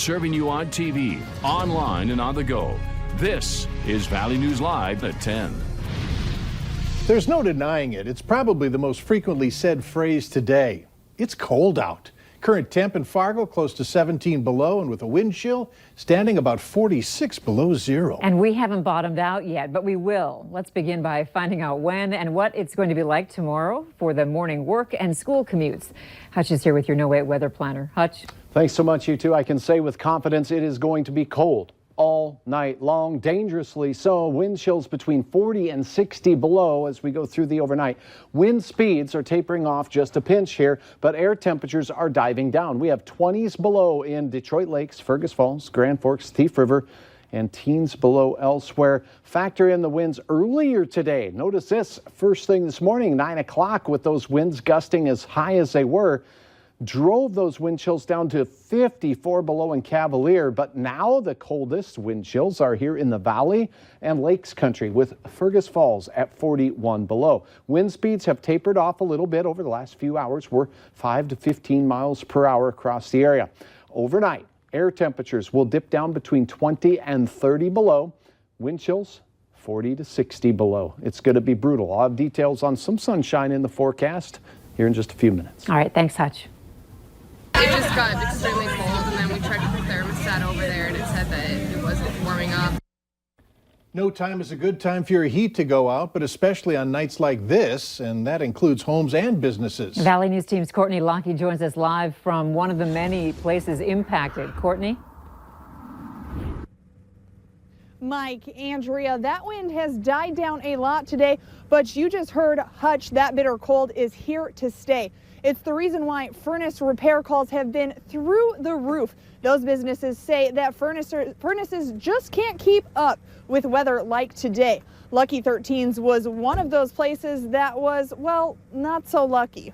serving you on TV, online, and on the go. This is Valley News Live at 10. There's no denying it. It's probably the most frequently said phrase today. It's cold out. Current temp in Fargo close to 17 below, and with a wind chill standing about 46 below zero. And we haven't bottomed out yet, but we will. Let's begin by finding out when and what it's going to be like tomorrow for the morning work and school commutes. Hutch is here with your No Wait weather planner. Hutch. Thanks so much, you two. I can say with confidence it is going to be cold all night long, dangerously so. Wind chills between 40 and 60 below as we go through the overnight. Wind speeds are tapering off just a pinch here, but air temperatures are diving down. We have 20s below in Detroit Lakes, Fergus Falls, Grand Forks, Thief River, and teens below elsewhere. Factor in the winds earlier today. Notice this first thing this morning, 9 o'clock, with those winds gusting as high as they were. Drove those wind chills down to 54 below in Cavalier, but now the coldest wind chills are here in the Valley and Lakes Country, with Fergus Falls at 41 below. Wind speeds have tapered off a little bit over the last few hours. We're 5 to 15 miles per hour across the area. Overnight, air temperatures will dip down between 20 and 30 below. Wind chills 40 to 60 below. It's going to be brutal. I'll have details on some sunshine in the forecast here in just a few minutes. All right, thanks, Hutch. It just got extremely cold, and then we tried to put the thermostat over there, and it said that it wasn't warming up. No time is a good time for your heat to go out, but especially on nights like this, and that includes homes and businesses. Valley News Team's Courtney Lockie joins us live from one of the many places impacted. Courtney? Mike, Andrea, that wind has died down a lot today, but you just heard Hutch, that bitter cold is here to stay. It's the reason why furnace repair calls have been through the roof. Those businesses say that furnaces just can't keep up with weather like today. Lucky 13s was one of those places that was, well, not so lucky.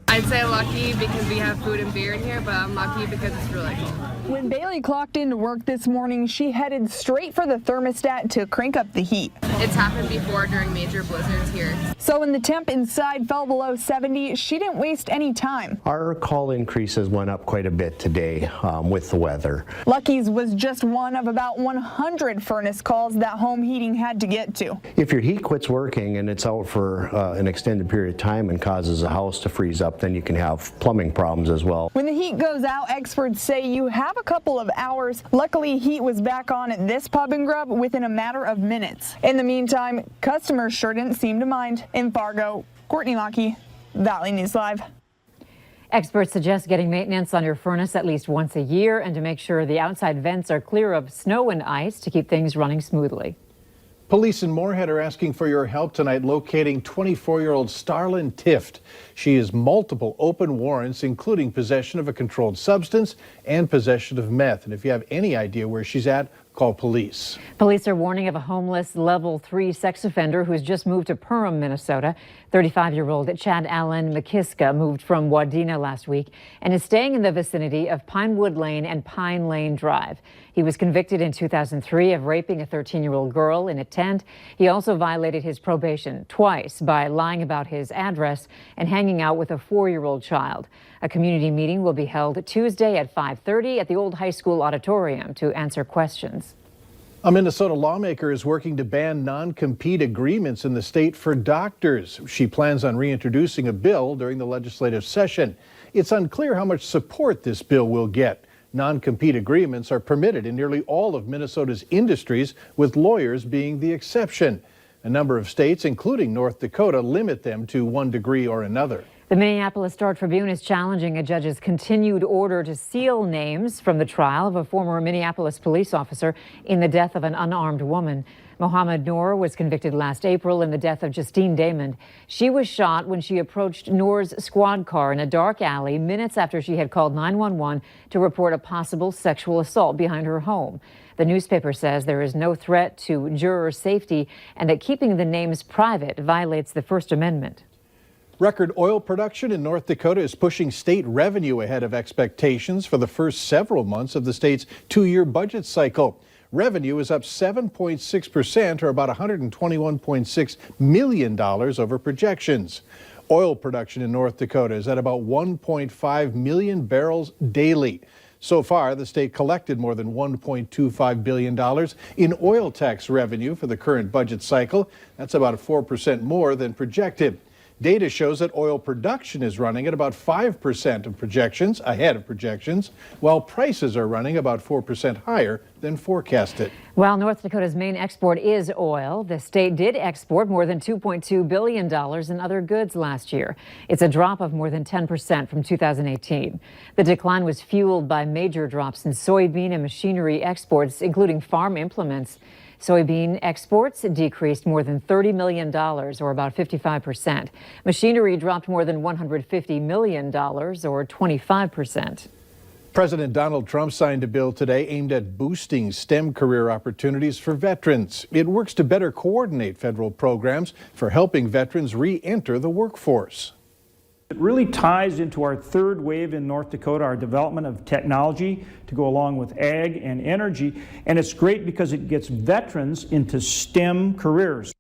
I'd say lucky because we have food and beer in here, but I'm lucky because it's really cold. When Bailey clocked into work this morning, she headed straight for the thermostat to crank up the heat. It's happened before during major blizzards here. So when the temp inside fell below 70, she didn't waste any time. Our call increases went up quite a bit today with the weather. Lucky's was just one of about 100 furnace calls that home heating had to get to. If your heat quits working and it's out for an extended period of time and causes the house to freeze up, then you can have plumbing problems as well. When the heat goes out, experts say you have a couple of hours. Luckily, heat was back on at this pub and grub within a matter of minutes. In the meantime, customers sure didn't seem to mind. In Fargo, Courtney Lockie, Valley News Live. Experts suggest getting maintenance on your furnace at least once a year and to make sure the outside vents are clear of snow and ice to keep things running smoothly. Police in Moorhead are asking for your help tonight locating 24-year-old Starlyn Tift. She has multiple open warrants, including possession of a controlled substance and possession of meth. And if you have any idea where she's at, call police. Police are warning of a homeless level 3 sex offender who's just moved to Perham, Minnesota. 35-year-old Chad Allen McKiska moved from Wadena last week and is staying in the vicinity of Pinewood Lane and Pine Lane Drive. He was convicted in 2003 of raping a 13-year-old girl in a tent. He also violated his probation twice by lying about his address and hanging out with a 4-year-old child. A community meeting will be held Tuesday at 5:30 at the old high school auditorium to answer questions. A Minnesota lawmaker is working to ban non-compete agreements in the state for doctors. She plans on reintroducing a bill during the legislative session. It's unclear how much support this bill will get. Non-compete agreements are permitted in nearly all of Minnesota's industries, with lawyers being the exception. A number of states, including North Dakota, limit them to one degree or another. The Minneapolis Star-Tribune is challenging a judge's continued order to seal names from the trial of a former Minneapolis police officer in the death of an unarmed woman. Mohammed Noor was convicted last April in the death of Justine Damond. She was shot when she approached Noor's squad car in a dark alley minutes after she had called 911 to report a possible sexual assault behind her home. The newspaper says there is no threat to juror safety and that keeping the names private violates the First Amendment. Record oil production in North Dakota is pushing state revenue ahead of expectations for the first several months of the state's two-year budget cycle. Revenue is up 7.6%, or about $121.6 million over projections. Oil production in North Dakota is at about 1.5 million barrels daily. So far, the state collected more than $1.25 billion in oil tax revenue for the current budget cycle. That's about 4% more than projected. Data shows that oil production is running at about 5% of projections, ahead of projections, while prices are running about 4% higher than forecasted. While North Dakota's main export is oil, the state did export more than $2.2 billion in other goods last year. It's a drop of more than 10% from 2018. The decline was fueled by major drops in soybean and machinery exports, including farm implements. Soybean exports decreased more than $30 million, or about 55%. Machinery dropped more than $150 million, or 25%. President Donald Trump signed a bill today aimed at boosting STEM career opportunities for veterans. It works to better coordinate federal programs for helping veterans re-enter the workforce. It really ties into our third wave in North Dakota, our development of technology to go along with ag and energy. And it's great because it gets veterans into STEM careers.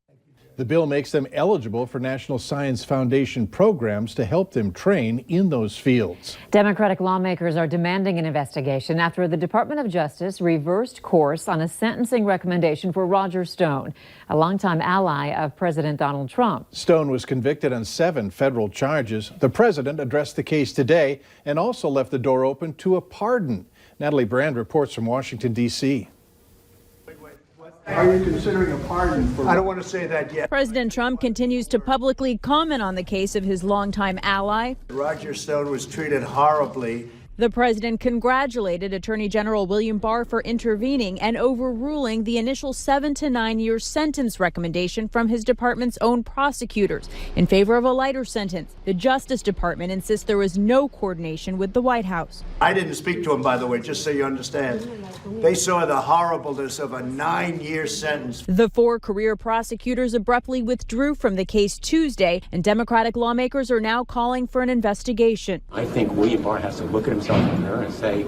The bill makes them eligible for National Science Foundation programs to help them train in those fields. Democratic lawmakers are demanding an investigation after the Department of Justice reversed course on a sentencing recommendation for Roger Stone, a longtime ally of President Donald Trump. Stone was convicted on 7 federal charges. The president addressed the case today and also left the door open to a pardon. Natalie Brand reports from Washington, D.C. Are you considering a pardon for... I don't want to say that yet. President Trump continues to publicly comment on the case of his longtime ally. Roger Stone was treated horribly. The president congratulated Attorney General William Barr for intervening and overruling the initial 7 to 9 year sentence recommendation from his department's own prosecutors in favor of a lighter sentence. The Justice Department insists there was no coordination with the White House. I didn't speak to him, by the way, just so you understand. They saw the horribleness of a 9-year sentence. The 4 career prosecutors abruptly withdrew from the case Tuesday, and Democratic lawmakers are now calling for an investigation. I think William Barr has to look at himself in the mirror and say,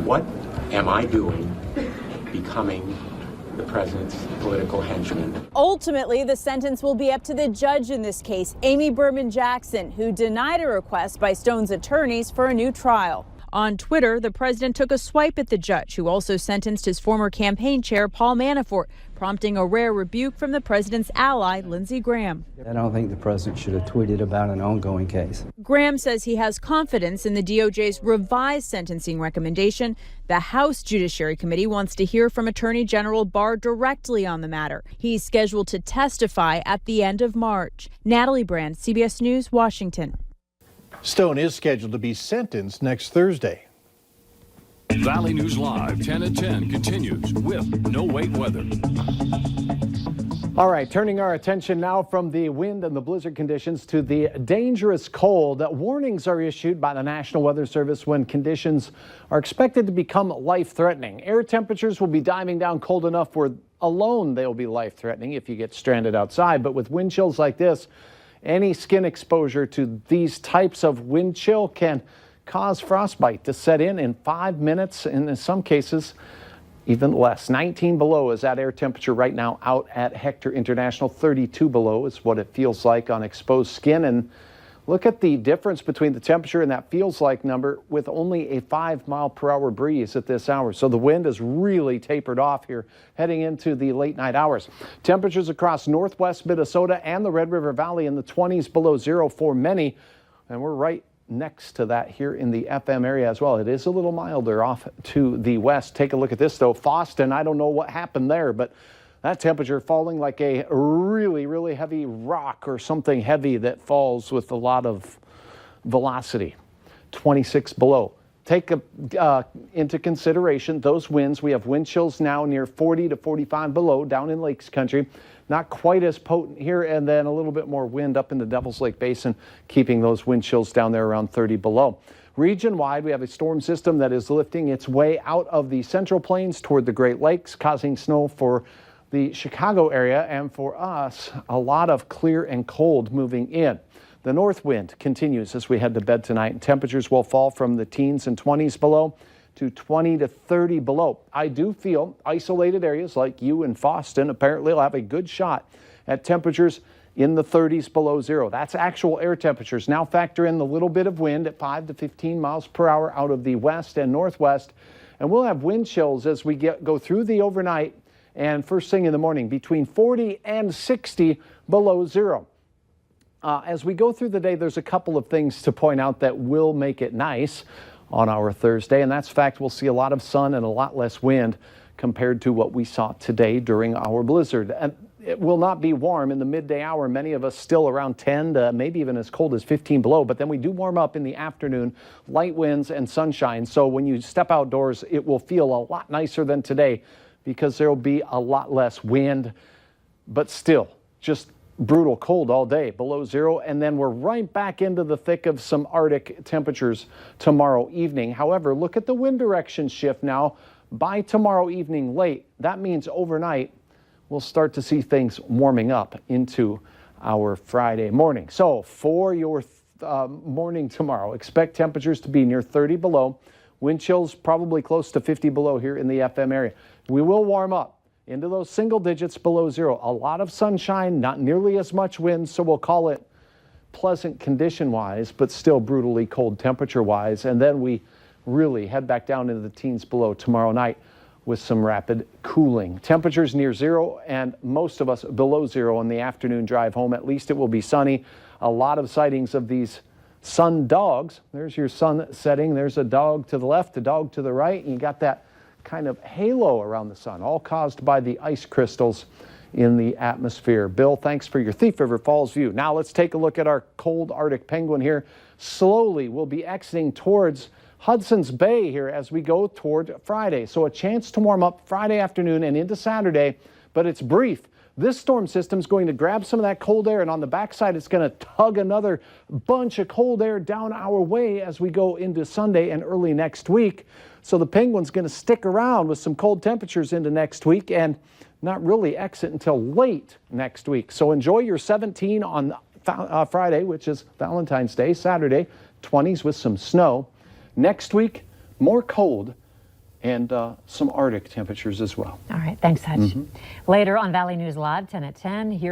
what am I doing becoming the president's political henchman? Ultimately, the sentence will be up to the judge in this case, Amy Berman Jackson, who denied a request by Stone's attorneys for a new trial. On Twitter, the president took a swipe at the judge, who also sentenced his former campaign chair, Paul Manafort, prompting a rare rebuke from the president's ally, Lindsey Graham. I don't think the president should have tweeted about an ongoing case. Graham says he has confidence in the DOJ's revised sentencing recommendation. The House Judiciary Committee wants to hear from Attorney General Barr directly on the matter. He's scheduled to testify at the end of March. Natalie Brand, CBS News, Washington. Stone is scheduled to be sentenced next Thursday. Valley News Live 10 at 10 continues with No Wait Weather. All right, turning our attention now from the wind and the blizzard conditions to the dangerous cold. Warnings are issued by the National Weather Service when conditions are expected to become life-threatening. Air temperatures will be diving down cold enough where alone they'll be life-threatening if you get stranded outside. But with wind chills like this, any skin exposure to these types of wind chill can cause frostbite to set in 5 minutes, and in some cases, even less. 19 below is that air temperature right now out at Hector International. 32 below is what it feels like on exposed skin. And look at the difference between the temperature and that feels like number with only a 5-mile-per-hour breeze at this hour. So the wind is really tapered off here heading into the late night hours. Temperatures across northwest Minnesota and the Red River Valley in the 20s below zero for many. And we're right next to that here in the FM area as well. It is a little milder off to the west. Take a look at this though. Fosston, I don't know what happened there, but that temperature falling like a really heavy rock or something heavy that falls with a lot of velocity. 26 below. Take into consideration those winds. We have wind chills now near 40 to 45 below down in Lakes Country. Not quite as potent here, and then a little bit more wind up in the Devil's Lake Basin, keeping those wind chills down there around 30 below. Region-wide, we have a storm system that is lifting its way out of the Central Plains toward the Great Lakes, causing snow for the Chicago area, and for us, a lot of clear and cold moving in. The north wind continues as we head to bed tonight, and temperatures will fall from the teens and 20s below to 20 to 30 below. I do feel isolated areas like you in Fosston apparently will have a good shot at temperatures in the 30s below zero. That's actual air temperatures. Now factor in the little bit of wind at 5 to 15 miles per hour out of the west and northwest. And we'll have wind chills as we go through the overnight and first thing in the morning between 40 and 60 below zero. As we go through the day, there's a couple of things to point out that will make it nice on our Thursday, and that's the fact we'll see a lot of sun and a lot less wind compared to what we saw today during our blizzard. And it will not be warm in the midday hour. Many of us still around 10 to maybe even as cold as 15 below, but then we do warm up in the afternoon, light winds and sunshine. So when you step outdoors, it will feel a lot nicer than today because there will be a lot less wind, but still just brutal cold all day, below zero. And then we're right back into the thick of some Arctic temperatures tomorrow evening. However, look at the wind direction shift now. By tomorrow evening late, that means overnight, we'll start to see things warming up into our Friday morning. So for your morning tomorrow, expect temperatures to be near 30 below, wind chills probably close to 50 below here in the FM area. We will warm up into those single digits below zero. A lot of sunshine, not nearly as much wind, so we'll call it pleasant condition-wise, but still brutally cold temperature-wise. And then we really head back down into the teens below tomorrow night with some rapid cooling. Temperatures near zero and most of us below zero on the afternoon drive home. At least it will be sunny. A lot of sightings of these sun dogs. There's your sun setting. There's a dog to the left, a dog to the right, and you got that kind of halo around the sun, all caused by the ice crystals in the atmosphere. Bill, thanks for your Thief River Falls view. Now let's take a look at our cold Arctic penguin here. Slowly we'll be exiting towards Hudson's Bay here as we go toward Friday. So a chance to warm up Friday afternoon and into Saturday, but it's brief. This storm system is going to grab some of that cold air, and on the backside, it's going to tug another bunch of cold air down our way as we go into Sunday and early next week. So the penguin's going to stick around with some cold temperatures into next week and not really exit until late next week. So enjoy your 17 on Friday, which is Valentine's Day. Saturday, 20s with some snow. Next week, more cold and some Arctic temperatures as well. All right. Thanks, Hutch. Later on Valley News Live, 10 at 10. Here